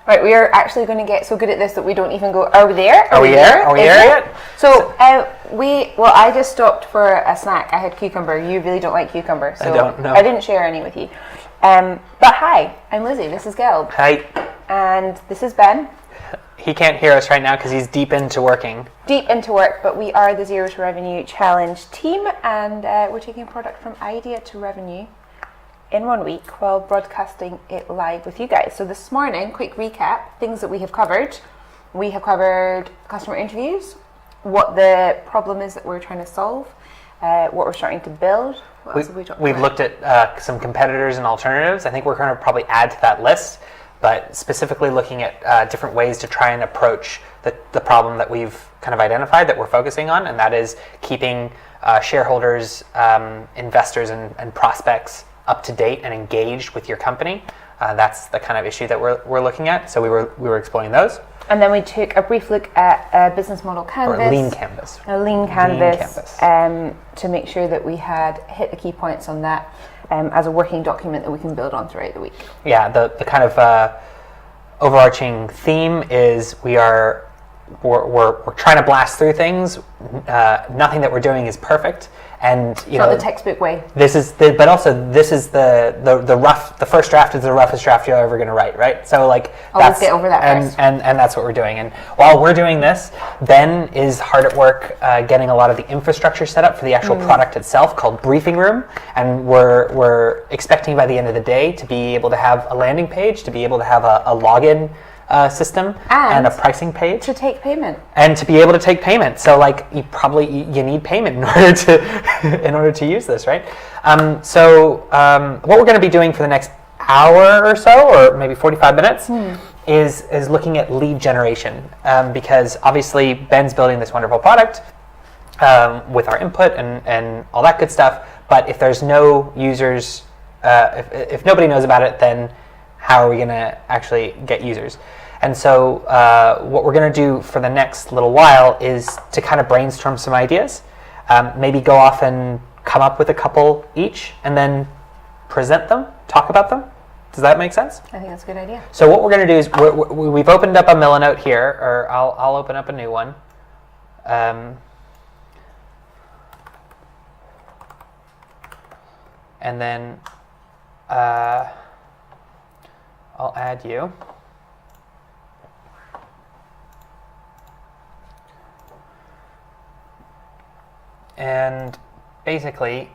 Right, we are actually going to get so good at this that we don't even go, are we there? Are we there? Are we there yet? So, I just stopped for a snack. I had cucumber. You really don't like cucumber. So I don't know. I didn't share any with you. But hi, I'm Lizzie. This is Gelb. Hi. And this is Ben. He can't hear us right now because he's deep into working. Deep into work, but we are the Zero to Revenue Challenge team, and we're taking a product from idea to revenue in 1 week while broadcasting it live with you guys. So this morning, quick recap, things that we have covered. We have covered customer interviews, what the problem is that we're trying to solve, what we're starting to build. What else have we talked We've about? looked at some competitors and alternatives. I think we're going to probably add to that list, but specifically looking at different ways to try and approach the problem that we've kind of identified that we're focusing on, and that is keeping shareholders, investors, and prospects up to date and engaged with your company. That's the kind of issue that we're looking at. So we were exploring those. And then we took a brief look at a business model canvas. Or a lean canvas. A lean canvas. To make sure that we had hit the key points on that as a working document that we can build on throughout the week. Yeah, the kind of overarching theme is we're trying to blast through things. Nothing that we're doing is perfect, and Not the textbook way. This is the first draft is the roughest draft you're ever going to write, right? So Always get over that first. And that's what we're doing. And while we're doing this, Ben is hard at work getting a lot of the infrastructure set up for the actual product itself, called Briefing Room. And we're expecting by the end of the day to be able to have a landing page, to be able to have a login system and a pricing page to take payment, and to be able to take payment. So you need payment in order to use this, right? What we're going to be doing for the next hour or so, or maybe 45 minutes, is looking at lead generation, because obviously Ben's building this wonderful product with our input and all that good stuff. But if there's no users, if nobody knows about it, then how are we going to actually get users? And so what we're going to do for the next little while is to kind of brainstorm some ideas, maybe go off and come up with a couple each, and then present them, talk about them. Does that make sense? I think that's a good idea. So what we're going to do is we've opened up a Milanote here, or I'll open up a new one. And then I'll add you. And basically,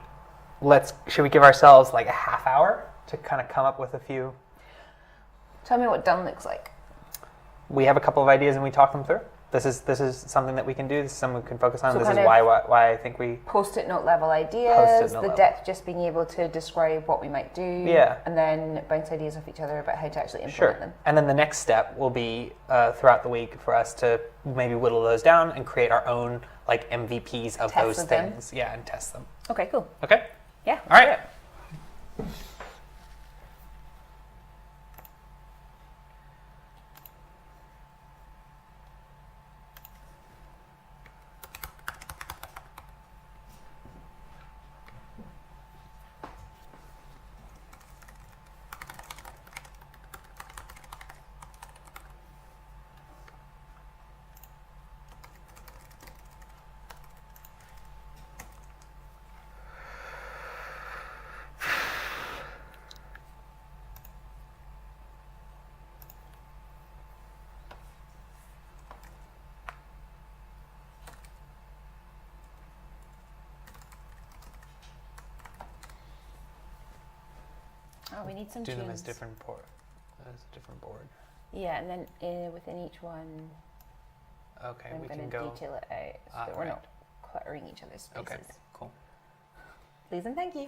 should we give ourselves like a half hour to kind of come up with a few? Tell me what done looks like. We have a couple of ideas and we talk them through. This is something that we can do. This is something we can focus on. So this is why I think we post-it note level ideas. The depth just being able to describe what we might do. Yeah. And then bounce ideas off each other about how to actually implement them. And then the next step will be throughout the week for us to maybe whittle those down and create our own MVPs of those things. Yeah, and test them. Okay, cool. Okay. Yeah. All right. Oh, we need some Do tunes. them as different board. Yeah, and then within each one, Okay, I'm we going can to go. detail it out so that we're not cluttering each other's spaces. Okay, cool. Please and thank you.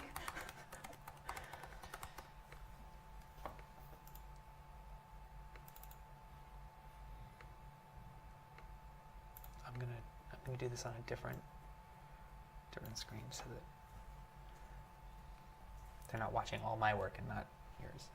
I'm gonna do this on a different screen so that they're not watching all my work and not yours.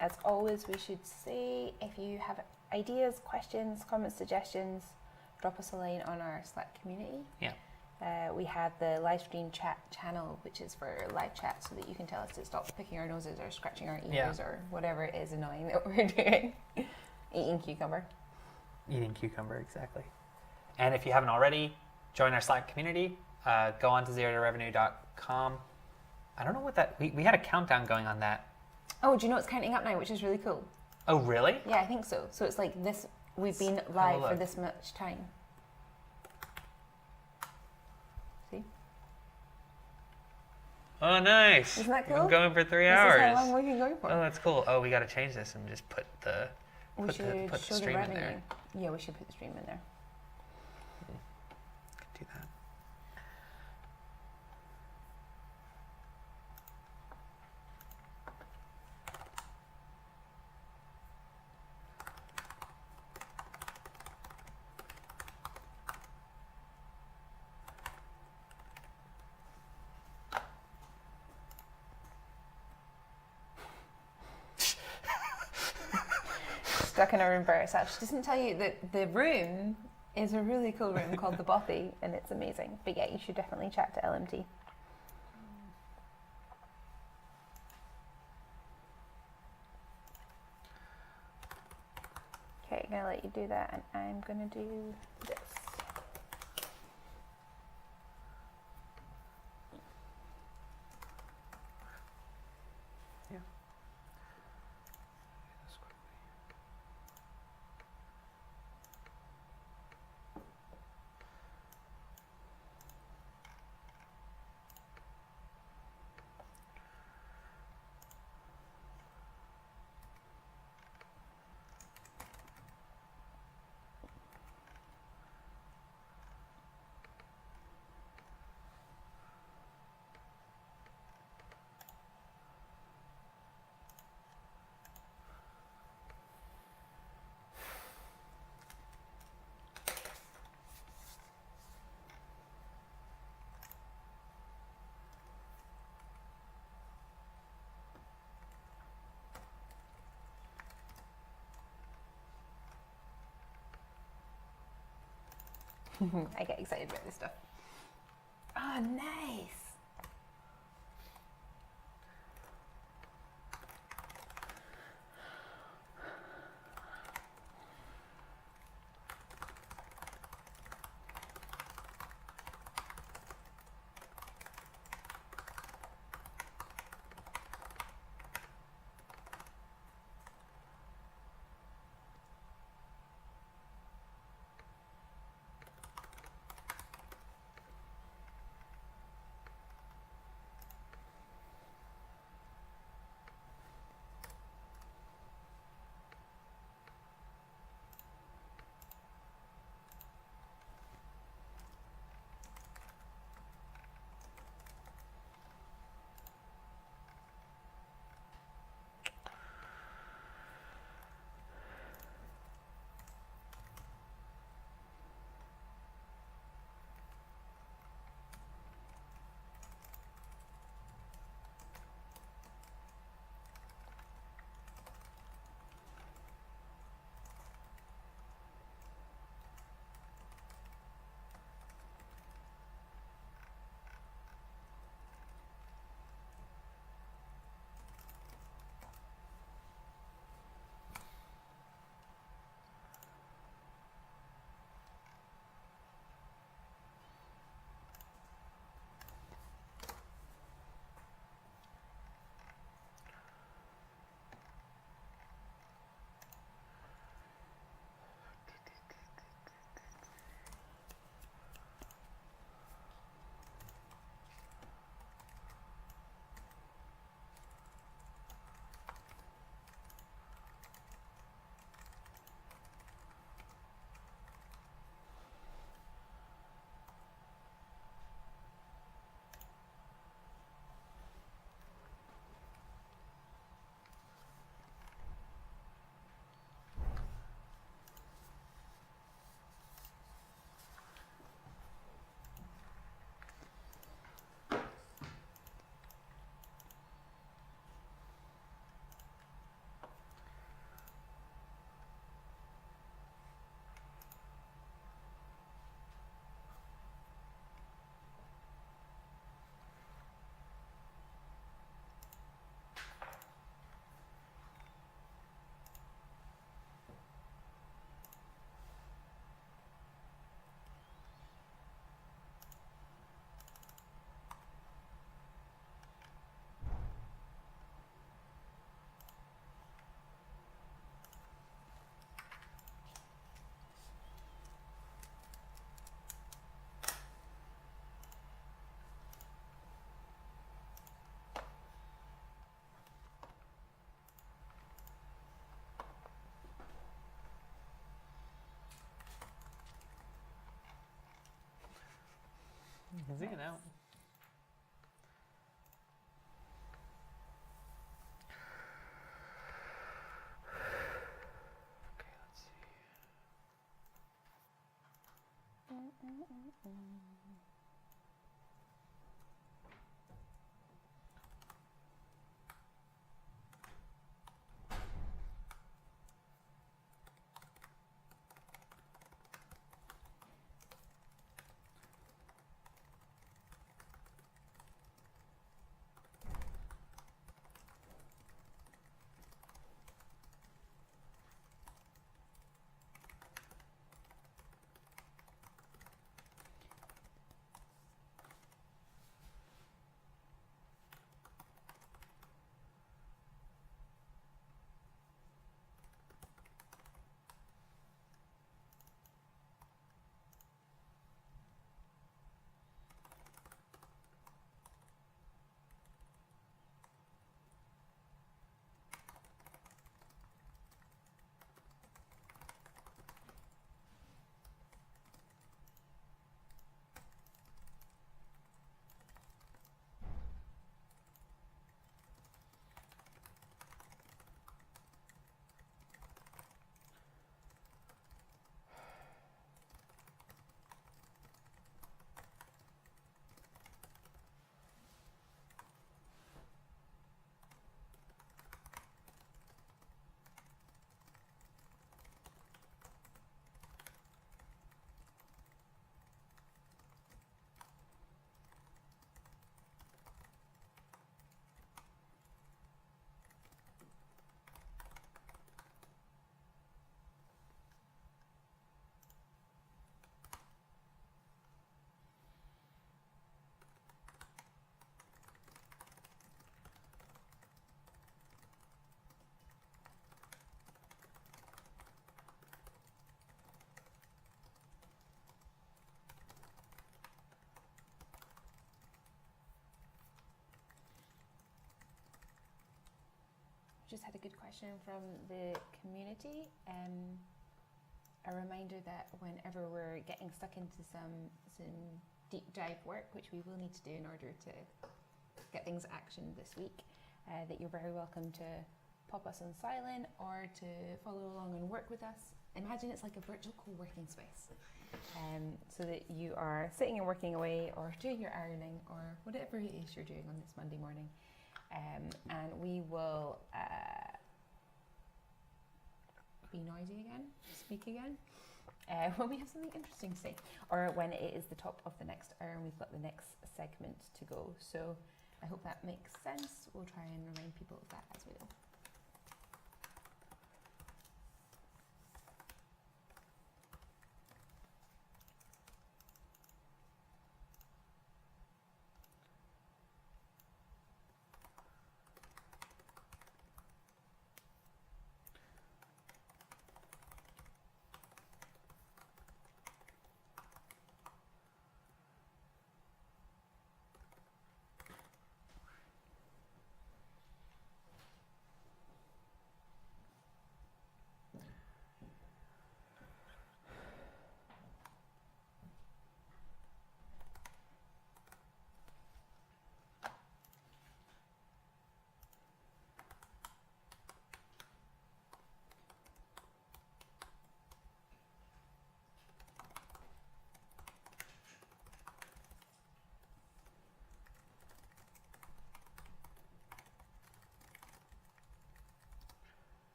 as always, we should say if you have ideas, questions, comments, suggestions, drop us a line on our Slack community. Yeah. We have the live stream chat channel, which is for live chat, so that you can tell us to stop picking our noses or scratching our ears or whatever it is annoying that we're doing. Eating cucumber. Eating cucumber, exactly. And if you haven't already, join our Slack community. Go on to zerotorevenue.com. I don't know what that... We had a countdown going on that. Oh, do you know it's counting up now, which is really cool? Oh, really? Yeah, I think so. So it's like this, we've been live for this much time. See? Oh, nice. Isn't that cool? I'm going for 3 This hours. is how long we can go for. Oh, that's cool. Oh, we got to change this and just put the We should put show the the stream in revenue. there. Yeah, we should put the stream in there. Do that. Stuck in a room by ourselves. She doesn't tell you that the room is a really cool room called the Bothy, and it's amazing. But yeah, you should definitely chat to LMT. Okay, I'm gonna let you do that, and I'm gonna do this. Yeah. I get excited about this stuff. Oh, nice. Zoom it out. Okay, let's see. Just had a good question from the community. A reminder that whenever we're getting stuck into some deep dive work, which we will need to do in order to get things actioned this week, that you're very welcome to pop us on silent or to follow along and work with us. Imagine it's like a virtual co-working space, so that you are sitting and working away or doing your ironing or whatever it is you're doing on this Monday morning. And we will be noisy again, speak again, when we have something interesting to say, or when it is the top of the next hour and we've got the next segment to go. So I hope that makes sense. We'll try and remind people of that as we go.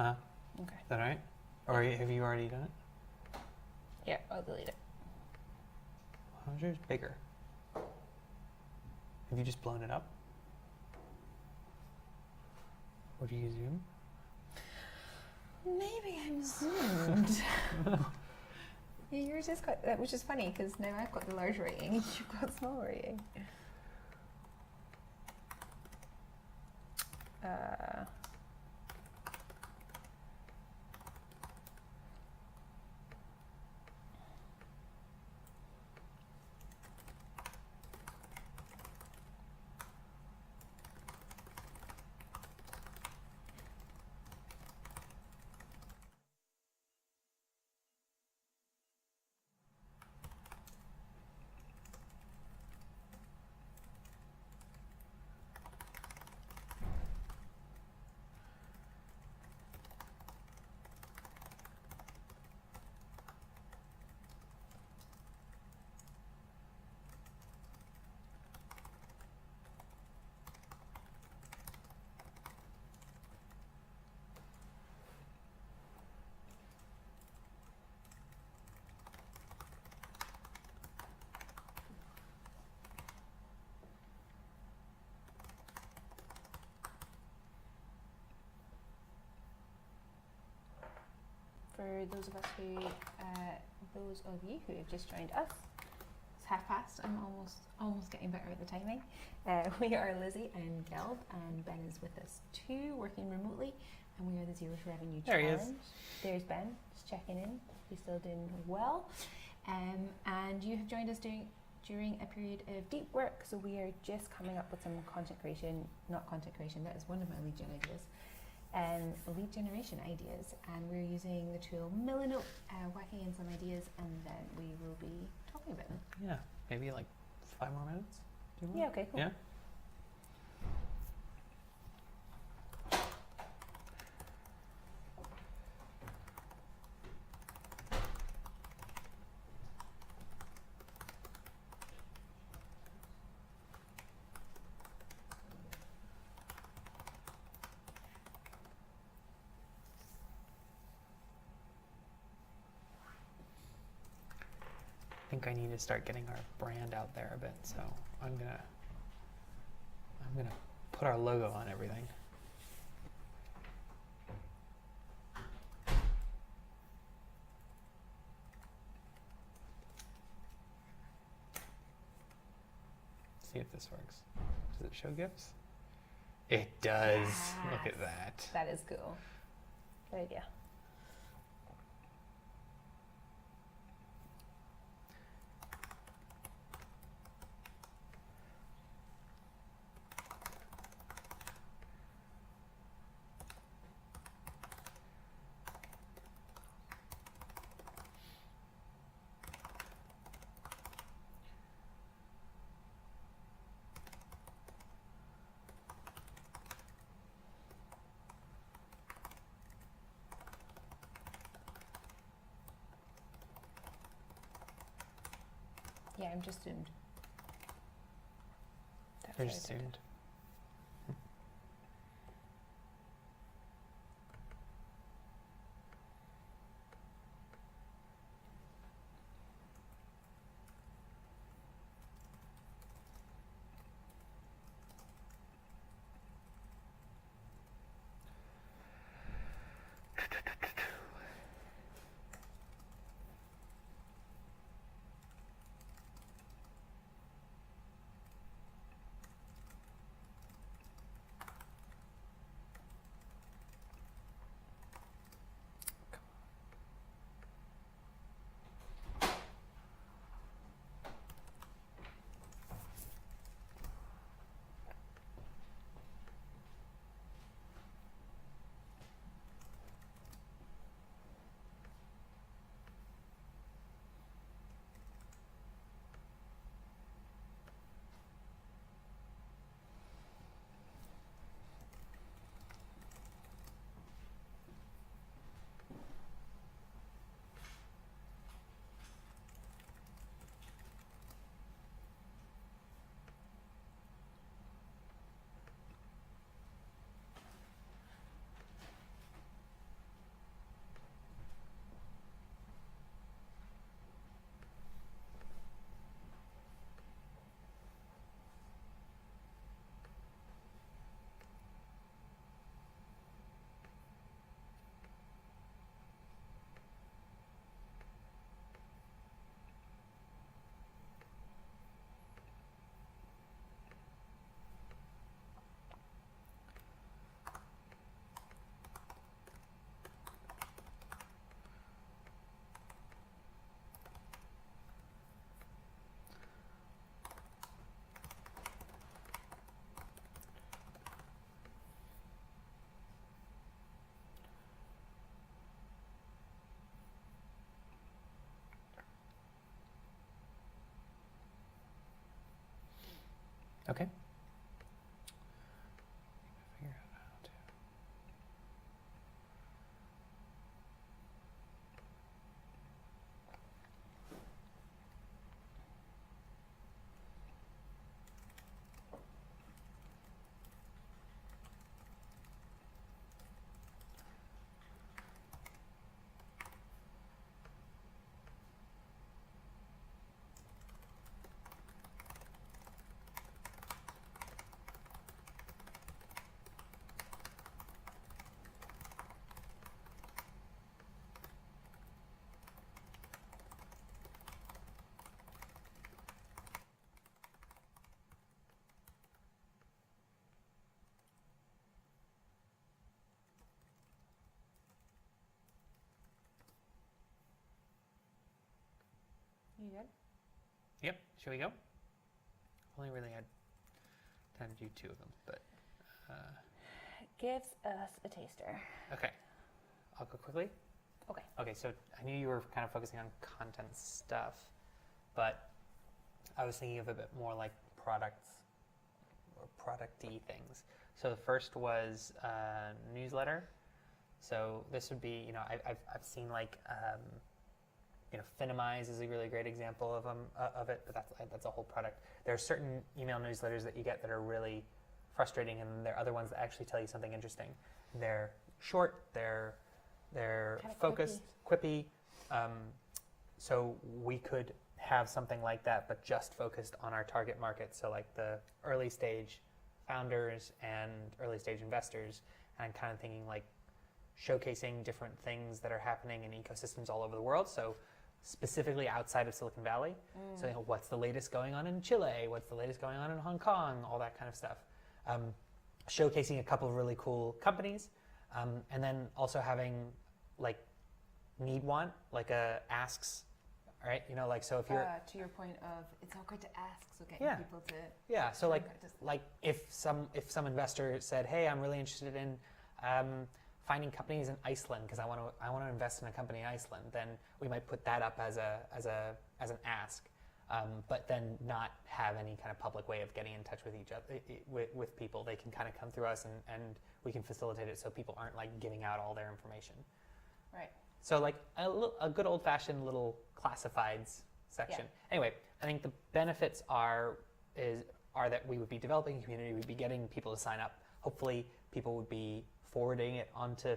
Huh? Okay. Is that all right? Or have you already done it? Yeah, I'll delete it. How's yours bigger? Have you just blown it up? Or do you zoom? Maybe I'm zoomed. Yeah, yours is got that, which is funny because now I've got the large writing and you've got small writing. For those of you who have just joined us, it's past. I'm almost getting better at the timing. We are Lizzie and Gelb, and Ben is with us too, working remotely, and we are the Zero to Revenue There he Challenge. is. There's Ben, just checking in. He's still doing well, and you have joined us during a period of deep work. So we are just coming up with some content creation, not content creation. That is one of my lead gen ideas. Lead generation ideas, and we're using the tool Milanote, whacking in some ideas, and then we will be talking about them. Yeah, maybe like 5 more minutes? Do you want? Yeah, okay, cool. Yeah? I think I need to start getting our brand out there a bit, so I'm gonna put our logo on everything. See if this works. Does it show GIFs? It does. Look at that. That is cool. Good idea. Yeah, I'm just zoomed. That's You're what I just did. zoomed. Okay. Figure out how to. You good? Yep. Shall we go? Only really had time to do 2 of them, but Gives us a taster. okay. I'll go quickly. Okay. Okay, so I knew you were kind of focusing on content stuff, but I was thinking of a bit more like products or product-y things. So the first was newsletter. So this would be, I've seen like, Finimize is a really great example of it, but that's a whole product. There are certain email newsletters that you get that are really frustrating, and there are other ones that actually tell you something interesting. They're short, they're Kinda focused, quippy. So we could have something like that, but just focused on our target market. So like the early stage founders and early stage investors. And I'm kind of thinking like showcasing different things that are happening in ecosystems all over the world. So specifically outside of Silicon Valley. So what's the latest going on in Chile? What's the latest going on in Hong Kong? All that kind of stuff. Showcasing a couple of really cool companies. And then also having like want, like a asks, right? Like, so if you're... to your point of, it's awkward to ask, so getting people to... Yeah, so like if some investor said, hey, I'm really interested in finding companies in Iceland because I want to invest in a company in Iceland, then we might put that up as an ask, but then not have any kind of public way of getting in touch with each other with people. They can kind of come through us and we can facilitate it so people aren't like giving out all their information. Right. So like a good old-fashioned little classifieds section. Yeah. Anyway, I think the benefits are that we would be developing a community, we'd be getting people to sign up. Hopefully, people would be forwarding it onto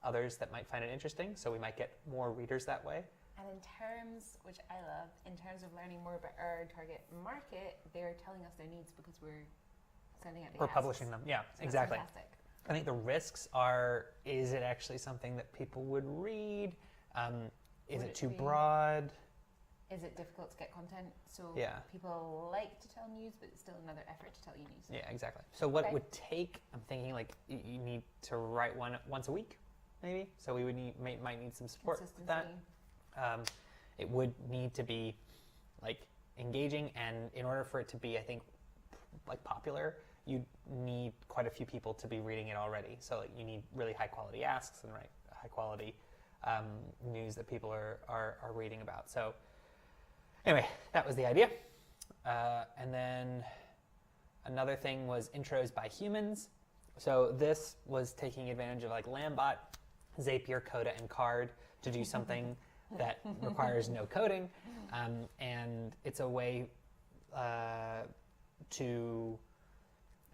others that might find it interesting, so we might get more readers that way. And in terms, which I love, in terms of learning more about our target market, they're telling us their needs because we're sending out the We're asks. publishing them, yeah, So exactly. That's fantastic. I think the risks are, is it actually something that people would read? Is it too broad? Is it difficult to get content? So Yeah. people like to tell news, but it's still another effort to tell you news. Yeah, exactly. So what it Okay. would take, I'm thinking like you need to write one once a week, maybe. So we would might need some support with that. It would need to be like engaging, and in order for it to be, I think, like popular, you need quite a few people to be reading it already. So like you need really high quality asks and high quality news that people are reading about. So anyway, that was the idea. And then another thing was intros by humans. So this was taking advantage of like Lambot, Zapier, Coda, and Card to do something that requires no coding. And it's a way to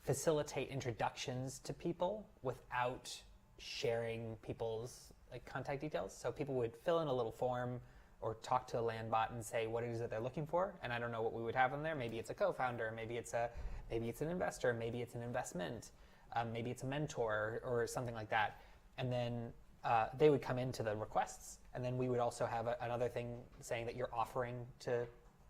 facilitate introductions to people without sharing people's like contact details. So people would fill in a little form or talk to a Landbot and say what it is that they're looking for. And I don't know what we would have in there. Maybe it's a co-founder, maybe it's an investor, maybe it's an investment, maybe it's a mentor or something like that. And then they would come into the requests, and then we would also have another thing saying that you're offering to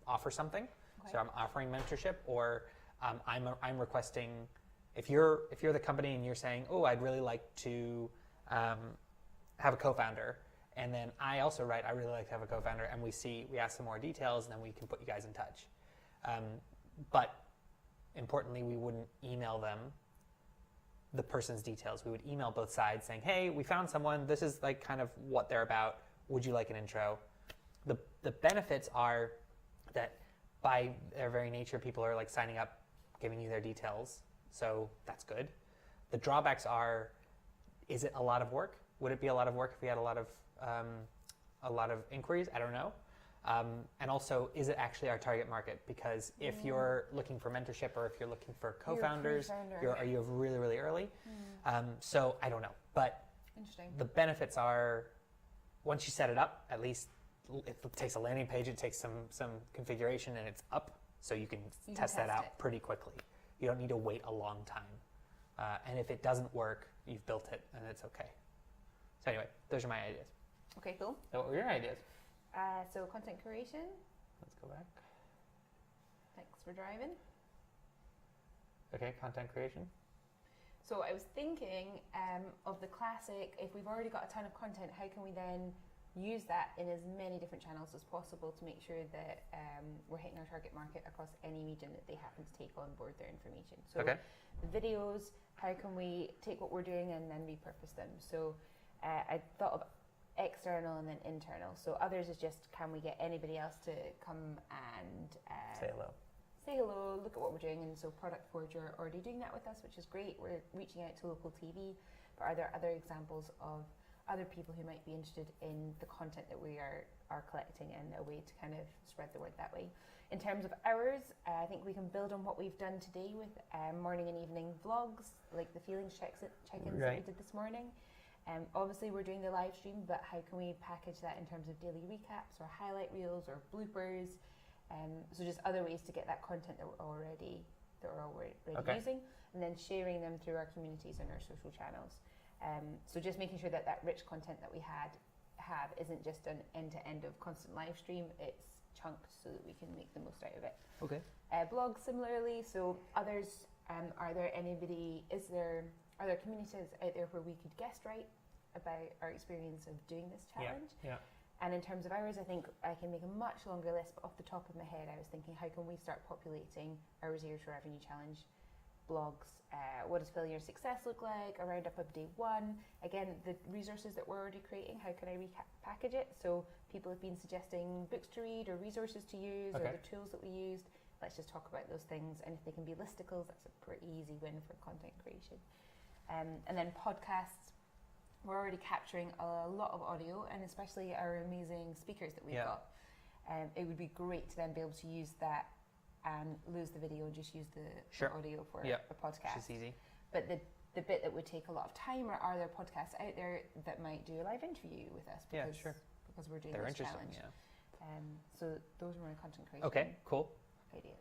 offer something. Okay. So I'm offering mentorship, or I'm requesting, if you're the company and you're saying, oh, I'd really like to have a co-founder, and then I also write, I really like to have a co-founder, and we ask some more details, and then we can put you guys in touch. But importantly, we wouldn't email them the person's details. We would email both sides saying, hey, we found someone, this is like kind of what they're about, would you like an intro? The benefits are that by their very nature, people are like signing up giving you their details. So that's good. The drawbacks are, is it a lot of work? Would it be a lot of work if we had a lot of inquiries? I don't know. And also, is it actually our target market? Because if you're looking for mentorship or if you're looking for co-founders, are you really, really early? So I don't know. But interesting. The benefits are, once you set it up, at least it takes a landing page, it takes some configuration, and it's up, so you can test that out pretty quickly. You don't need to wait a long time. And if it doesn't work, you've built it, and it's okay. So anyway, those are my ideas. Okay, cool. So what were your ideas? So content creation. Let's go back. Thanks for driving. Okay, content creation. So I was thinking of the classic, if we've already got a ton of content, how can we then use that in as many different channels as possible to make sure that we're hitting our target market across any region that they happen to take on board their information. So the videos, how can we take what we're doing and then repurpose them? So I thought of external and then internal. So others is just, can we get anybody else to come and say hello, look at what we're doing? And so Product Forge are already doing that with us, which is great. We're reaching out to local TV, but are there other examples of other people who might be interested in the content that we are collecting, and a way to kind of spread the word that way? In terms of hours, I think we can build on what we've done today with morning and evening vlogs, like the feelings check-ins that we did this morning. Obviously we're doing the live stream, but how can we package that in terms of daily recaps or highlight reels or bloopers? So just other ways to get that content that we're already using, and then sharing them through our communities and our social channels. So just making sure that that rich content that we have isn't just an end-to-end of constant live stream, it's chunked so that we can make the most out of it. Okay. Blogs similarly, so others, are there communities out there where we could guest write about our experience of doing this challenge? Yeah. And in terms of hours, I think I can make a much longer list, but off the top of my head, I was thinking, how can we start populating our Zero to Revenue Challenge blogs? What does failure success look like? A roundup of day one. Again, the resources that we're already creating, how can I repackage it? So people have been suggesting books to read or resources to use or the tools that we used. Let's just talk about those things. And if they can be listicles, that's a pretty easy win for content creation. And then podcasts. We're already capturing a lot of audio, and especially our amazing speakers that we've got. It would be great to then be able to use that and lose the video and just use the audio for a podcast. Which is easy. But the bit that would take a lot of time, are there podcasts out there that might do a live interview with us? Because we're doing this challenge. So those are my content creation ideas.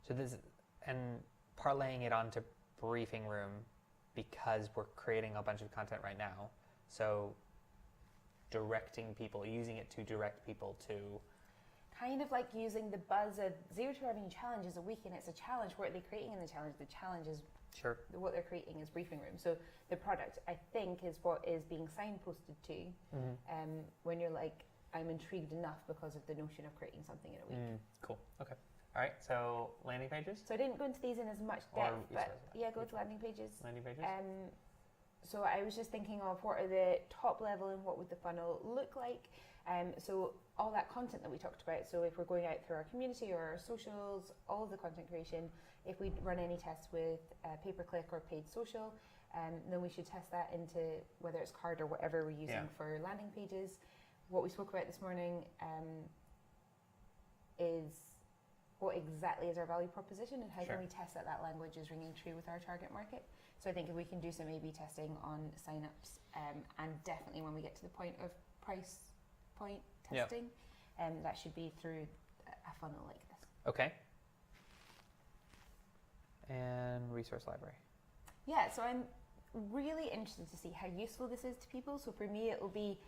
So this, and parlaying it onto Briefing Room, because we're creating a bunch of content right now, so directing people, using it to direct people to... Kind of like using the buzz of Zero to Revenue Challenge is a week, and it's a challenge. What are they creating in the challenge? The challenge is... What they're creating is Briefing Room. So the product, I think, is what is being signposted to when you're like, I'm intrigued enough because of the notion of creating something in a week. Cool. Okay. All right, so landing pages? So I didn't go into these in as much depth, but go to landing pages. Landing pages? So I was just thinking of what are the top level and what would the funnel look like. So all that content that we talked about, so if we're going out through our community or our socials, all of the content creation, if we run any tests with pay-per-click or paid social, then we should test that into whether it's card or whatever we're using for landing pages. What we spoke about this morning is... what exactly is our value proposition, and how can we test that language is ringing true with our target market? So I think if we can do some A/B testing on signups, and definitely when we get to the point of price point testing, that should be through a funnel like this. Okay. And resource library. Yeah, so I'm really interested to see how useful this is to people. So for me, it will be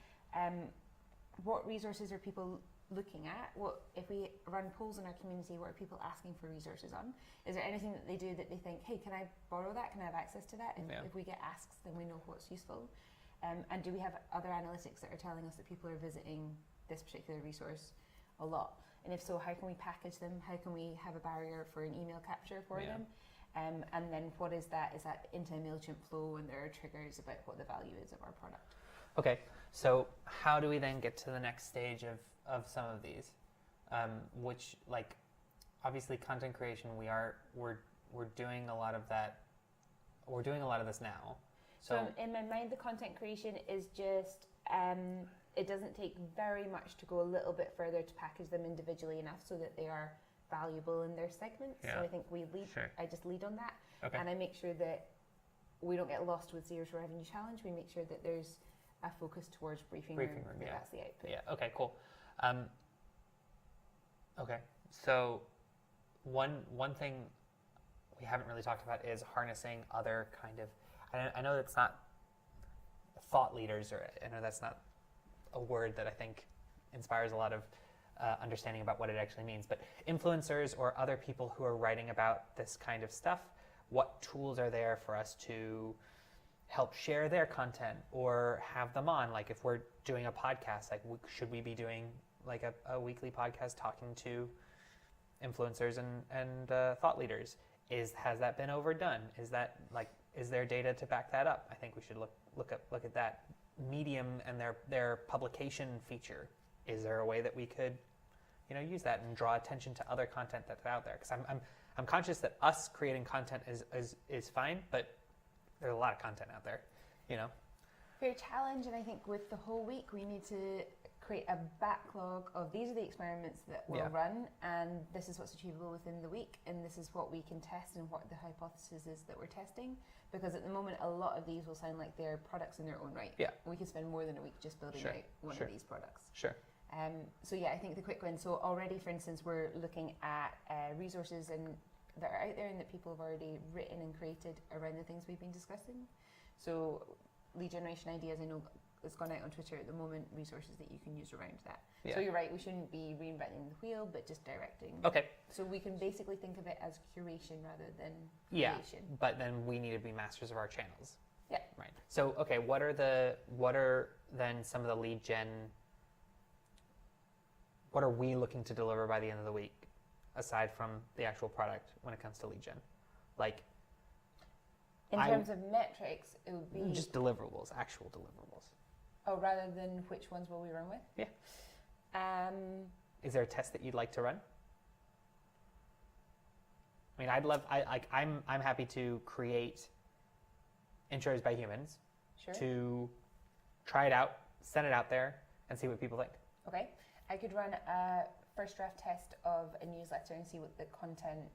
what resources are people looking at? What if we run polls in our community? What are people asking for resources on? Is there anything that they do that they think, hey, can I borrow that? Can I have access to that? If we get asks, then we know what's useful. And do we have other analytics that are telling us that people are visiting this particular resource a lot? And if so, how can we package them? How can we have a barrier for an email capture for them? And then what is that? Is that into a MailChimp flow, and there are triggers about what the value is of our product? Okay, so how do we then get to the next stage of some of these? Which, like, obviously content creation, we're doing a lot of that. We're doing a lot of this now. So in my mind, the content creation is just, it doesn't take very much to go a little bit further to package them individually enough so that they are valuable in their segments. Yeah. So I think we lead, Sure. I just lead on that. Okay. And I make sure that we don't get lost with Zero to Revenue Challenge. We make sure that there's a focus towards briefing room, that yeah. that's the output. Yeah. Okay. Cool. Okay. So one thing we haven't really talked about is harnessing other kind of. I know that's not thought leaders, or I know that's not a word that I think inspires a lot of understanding about what it actually means. But influencers or other people who are writing about this kind of stuff, what tools are there for us to help share their content or have them on? Like if we're doing a podcast, like should we be doing like a weekly podcast talking to influencers and thought leaders? Has that been overdone? Is there data to back that up? I think we should look at that. Medium and their publication feature. Is there a way that we could, use that and draw attention to other content that's out there? Because I'm conscious that us creating content is fine, but there's a lot of content out there, Fair challenge, and I think with the whole week we need to create a backlog of these are the experiments that we'll run, and this is what's achievable within the week, and this is what we can test and what the hypothesis is that we're testing. Because at the moment, a lot of these will sound like they're products in their own right. Yeah. We can spend more than a week just building out one of these products. Sure. So yeah, I think the quick win. So already, for instance, we're looking at resources that are out there and that people have already written and created around the things we've been discussing. So lead generation ideas, I know it's gone out on Twitter at the moment, resources that you can use around that. Yeah. So you're right, we shouldn't be reinventing the wheel, but just directing. Okay. So we can basically think of it as curation rather than Yeah, creation. but then we need to be masters of our channels. Yeah. Right. So, okay, what are then some of the lead gen, what are we looking to deliver by the end of the week, aside from the actual product when it comes to lead gen? Like, In terms of metrics, it would be... just deliverables, actual deliverables. Oh, rather than which ones will we run with? Yeah. Is there a test that you'd like to run? I mean, I'm happy to create intros by humans, Sure. to try it out, send it out there, and see what people think. Okay. I could run a first draft test of a newsletter and see what the content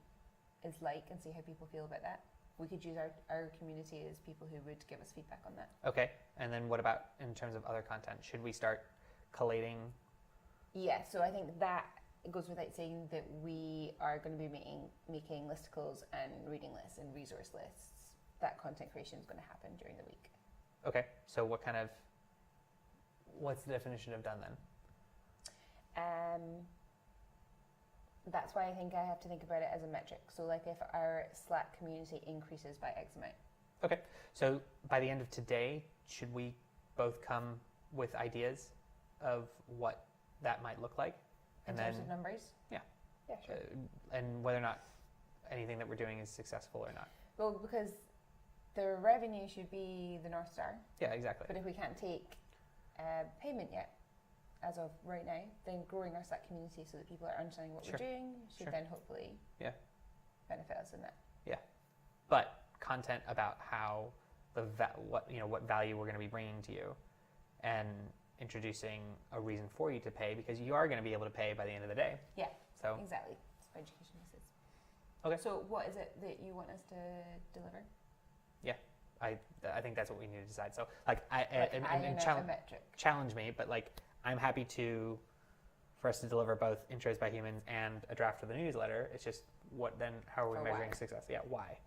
is like and see how people feel about that. We could use our community as people who would give us feedback on that. Okay, and then what about in terms of other content? Should we start collating? Yeah, so I think that it goes without saying that we are going to be making listicles and reading lists and resource lists. That content creation is going to happen during the week. Okay, so what's the definition of done then? That's why I think I have to think about it as a metric. So like if our Slack community increases by X amount. Okay, so by the end of today, should we both come with ideas of what that might look like? In terms of numbers? Yeah. Yeah, sure. And whether or not anything that we're doing is successful or not. Well, because the revenue should be the North Star. Yeah, exactly. But if we can't take payment yet, as of right now, then growing our Slack community so that people are understanding what we're doing should then hopefully benefit us in that. Yeah, but content about how what value we're going to be bringing to you, and introducing a reason for you to pay, because you are going to be able to pay by the end of the day. Yeah. So exactly. That's what education is. Okay. So what is it that you want us to deliver? Yeah. I think that's what we need to decide. So challenge me, but like I'm happy for us to deliver both intros by humans and a draft of the newsletter. It's just how are we measuring success? Yeah, why?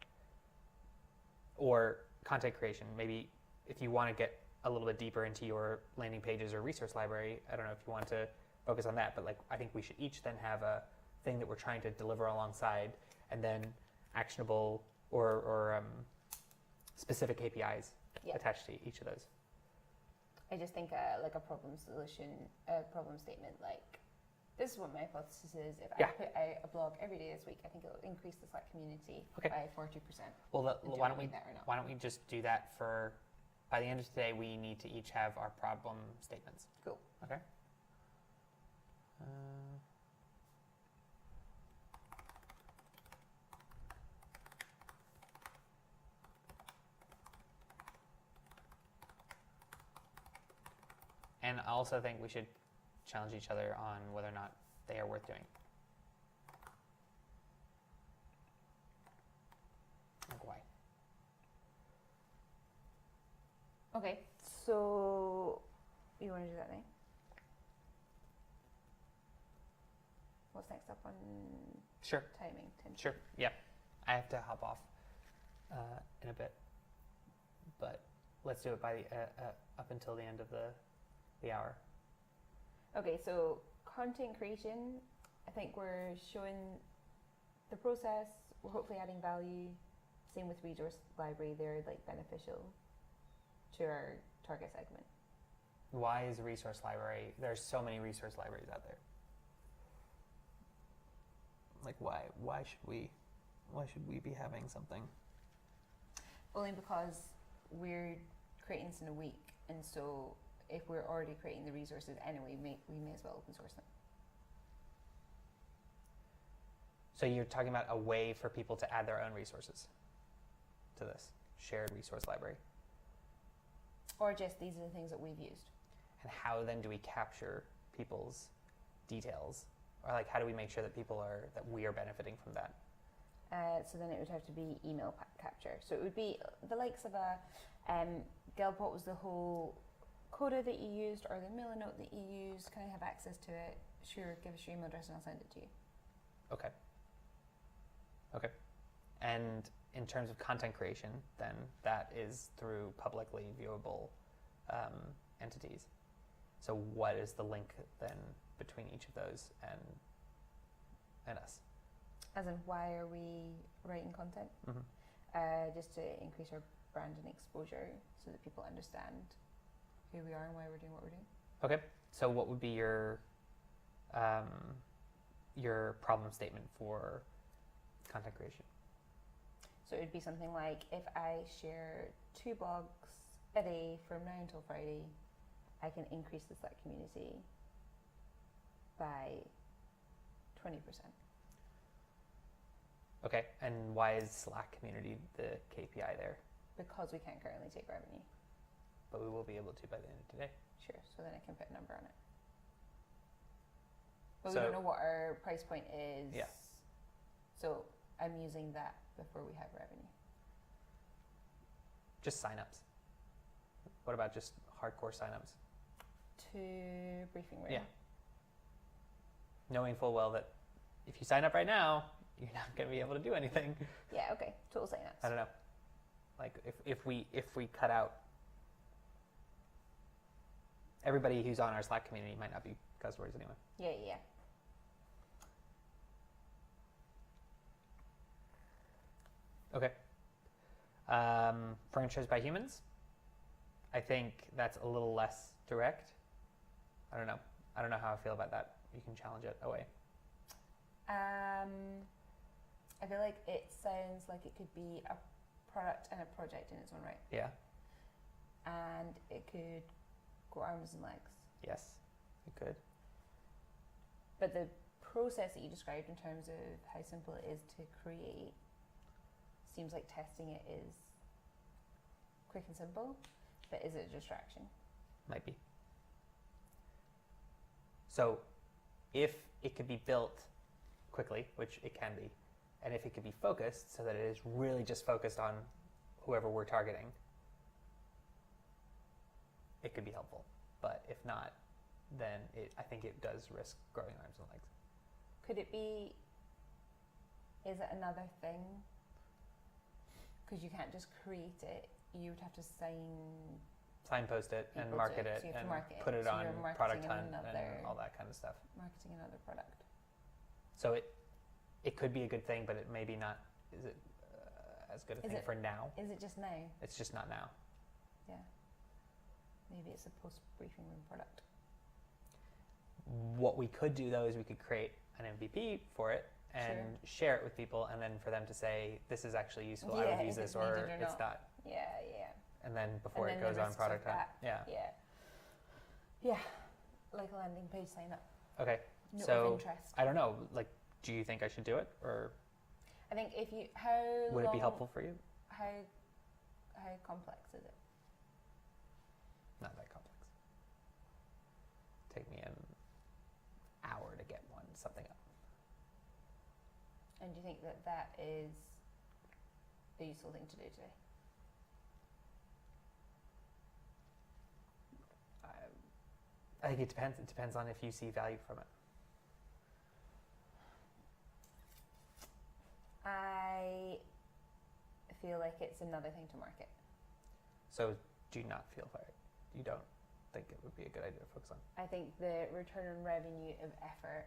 Or content creation. Maybe if you want to get a little bit deeper into your landing pages or resource library, I don't know if you want to focus on that, but like I think we should each then have a thing that we're trying to deliver alongside, and then actionable or specific KPIs attached to each of those. I just think like a problem statement, like this is what my hypothesis is. If I put out a blog every day this week, I think it will increase the Slack community by 40%. Well, why don't we just do that for, by the end of today, we need to each have our problem statements. And I also think we should challenge each other on whether or not they are worth doing. Like why? Okay, so you want to do that now? What's next up on Sure. timing? Tim? Sure. Yeah. I have to hop off in a bit, but let's do it by the, up until the end of the hour. Okay, so content creation, I think we're showing the process, we're hopefully adding value. Same with resource library, they're like beneficial to our target segment. Why is a resource library? There's so many resource libraries out there. Like why should we be having something? Only because we're creating this in a week, and so if we're already creating the resources anyway, we may as well open source them. So you're talking about a way for people to add their own resources to this shared resource library. Or just these are the things that we've used. And how then do we capture people's details? Or like how do we make sure that that we are benefiting from that? So then it would have to be email capture. So it would be the likes of a Gelb, what was the whole coda that you used or the mailer note that you used? Can I have access to it? Sure, give us your email address and I'll send it to you. Okay. And in terms of content creation, then that is through publicly viewable entities. So what is the link then between each of those and us? As in, why are we writing content? Just to increase our brand and exposure so that people understand who we are and why we're doing what we're doing. Okay. So what would be your problem statement for content creation? So it would be something like, if I share 2 blogs a day from now until Friday, I can increase the Slack community by 20%. Okay, and why is Slack community the KPI there? Because we can't currently take revenue. But we will be able to by the end of today. Sure, so then I can put a number on it. But So- we don't know what our price point is. Yeah. So I'm using that before we have revenue. Just signups. What about just hardcore signups? To briefing room. Yeah. Knowing full well that if you sign up right now, you're not going to be able to do anything. Yeah, okay. Total signups. I don't know. Like if we cut out everybody who's on our Slack community might not be customers anyway. Yeah. Okay. Franchise by humans. I think that's a little less direct. I don't know how I feel about that. You can challenge it away. I feel like it sounds like it could be a product and a project in its own right. Yeah. And it could go arms and legs. Yes, it could. But the process that you described in terms of how simple it is to create seems like testing it is quick and simple, but is it a distraction? Might be. So if it could be built quickly, which it can be, and if it could be focused so that it is really just focused on whoever we're targeting, it could be helpful. But if not, then I think it does risk growing arms and legs. Could it be, is it another thing? Because you can't just create it, you would have to Signpost it and people market to- it so you have to and market it. put it So you're on marketing Product Hunt another- and all that kind of stuff. marketing another product. So it could be a good thing, but it maybe not. Is it as good a Is thing it- for now? Is it just now? It's just not now. Yeah. Maybe it's a post-briefing room product. What we could do though is we could create an MVP for it and share it with people, and then for them to say this is actually useful. I would use is this, it or needed it's not. Yeah. And then before And it then goes the on risks Product of Hunt. that. Yeah. Yeah. Like a landing page sign up. Okay. Note so of interest. I don't know. Like, do you think I should do it, or I think if you how would it be long- helpful for you? How complex is it? Not that complex. And do you think that that is a useful thing to do today? I think it depends. It depends on if you see value from it. I feel like it's another thing to market. So do you not feel for it? You don't think it would be a good idea to focus on? I think the return on revenue of effort,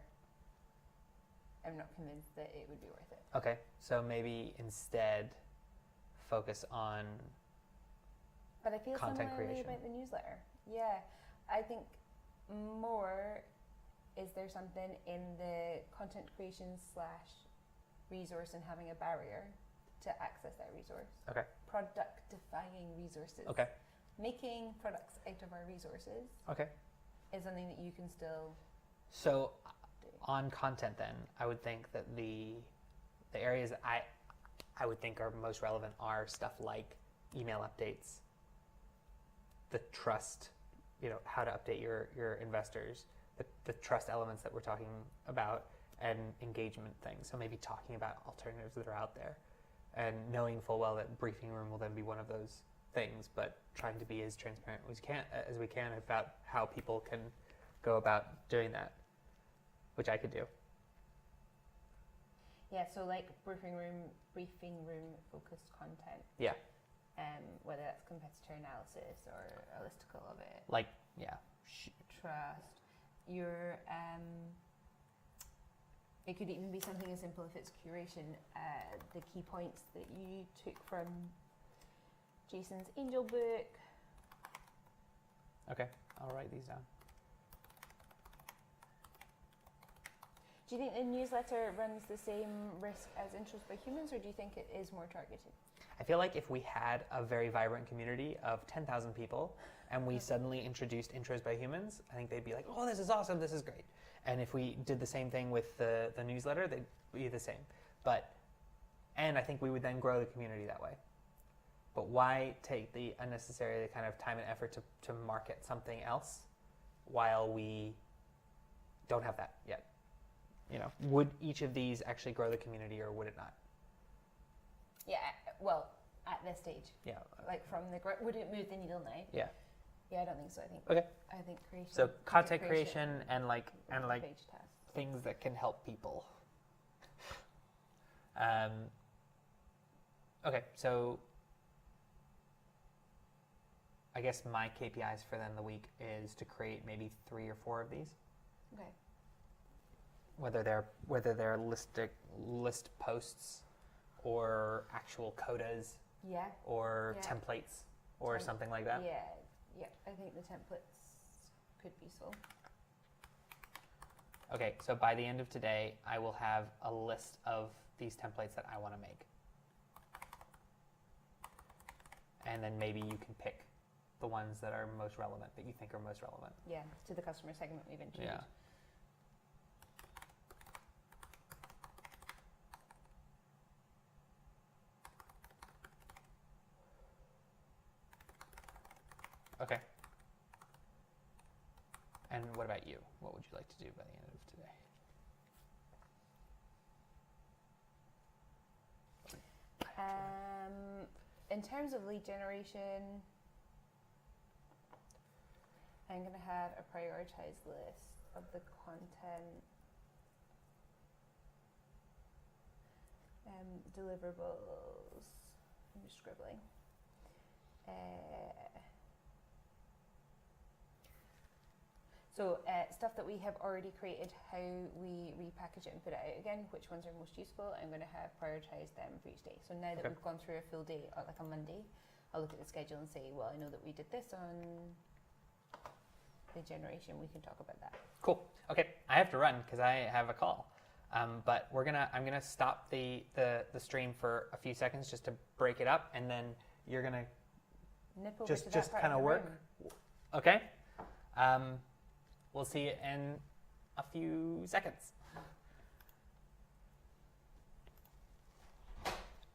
I'm not convinced that it would be worth it. Okay, so maybe instead focus on But I feel content similarly creation. about the newsletter. Yeah, I think more, is there something in the content creation / resource and having a barrier to access that resource? Okay. Productifying resources. Okay. Making products out of our resources Okay. is something that you can still So do. on content, then I would think that the areas that I would think are most relevant are stuff like email updates, the trust, how to update your investors, the trust elements that we're talking about, and engagement things. So maybe talking about alternatives that are out there, and knowing full well that Briefing Room will then be one of those things, but trying to be as transparent as we can about how people can go about doing that, which I could do. Yeah, so like briefing room focused content. Yeah. Whether that's competitor analysis or a listicle of it. Like, yeah. Trust. It could even be something as simple if it's curation. The key points that you took from Jason's Angel book. Okay, I'll write these down. Do you think the newsletter runs the same risk as Intros by Humans, or do you think it is more targeted? I feel like if we had a very vibrant community of 10,000 people and we suddenly introduced Intros by Humans, I think they'd be like, oh, this is awesome, this is great. And if we did the same thing with the newsletter, they'd be the same. And I think we would then grow the community that way. But why take the unnecessary kind of time and effort to market something else while we don't have that yet? Would each of these actually grow the community, or would it not? Yeah, well, at this stage. Yeah. Like from the would it move the needle now? Yeah. Yeah, I don't think so. I think creation. So content creation and like page tasks. things that can help people. Okay, so I guess my KPIs for then the week is to create maybe 3 or 4 of these. Okay. Whether they're list posts or actual codas Yeah. or Yeah. templates or something like that. Yeah. I think the templates could be useful. Okay, so by the end of today, I will have a list of these templates that I want to make. And then maybe you can pick the ones that are most relevant, that you think are most relevant. Yeah, to the customer segment we've interviewed. Yeah. Okay. And what about you? What would you like to do by the end of today? In terms of lead generation, I'm going to have a prioritized list of the content, deliverables. I'm just scribbling. So stuff that we have already created, how we repackage it and put it out again, which ones are most useful, I'm going to have prioritised them for each day. So now that we've gone through a full day, like a Monday, I'll look at the schedule and say, well, I know that we did this on the generation, we can talk about that. Cool. Okay, I have to run because I have a call. But I'm gonna stop the stream for a few seconds just to break it up, and then you're gonna Nip over just to that part kind of the work. room. Okay. We'll see you in a few seconds.